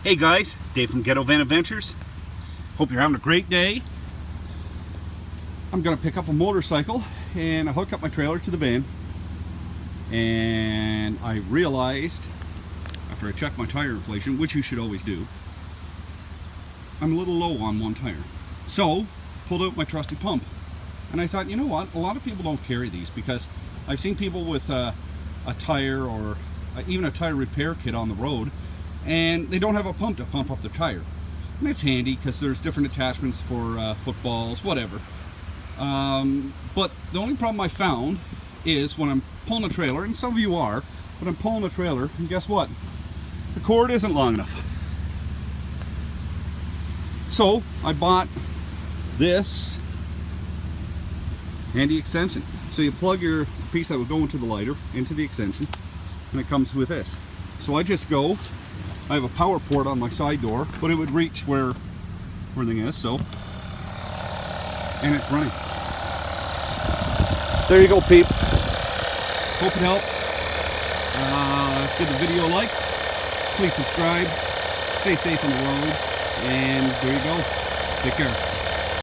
Hey guys, Dave from Ghetto Van Adventures. Hope you're having a great day. I'm gonna pick up a motorcycle and I hooked up my trailer to the van, and I realized after I checked my tire inflation, which you should always do, I'm a little low on one tire. So pulled out my trusty pump, and I thought, you know what, a lot of people don't carry these because I've seen people with a tire or even a tire repair kit on the road, and they don't have a pump to pump up the tire. And it's handy because there's different attachments for footballs, whatever. But the only problem I found is when I'm pulling a trailer, and some of you are, but I'm pulling a trailer, and guess what? The cord isn't long enough. So I bought this handy extension. So you plug your piece that would go into the lighter into the extension, and it comes with this. So I just go, I have a power port on my side door, but it would reach where everything is, so, and it's running. There you go, peeps. Hope it helps. Give the video a like. Please subscribe. Stay safe on the road. And there you go. Take care.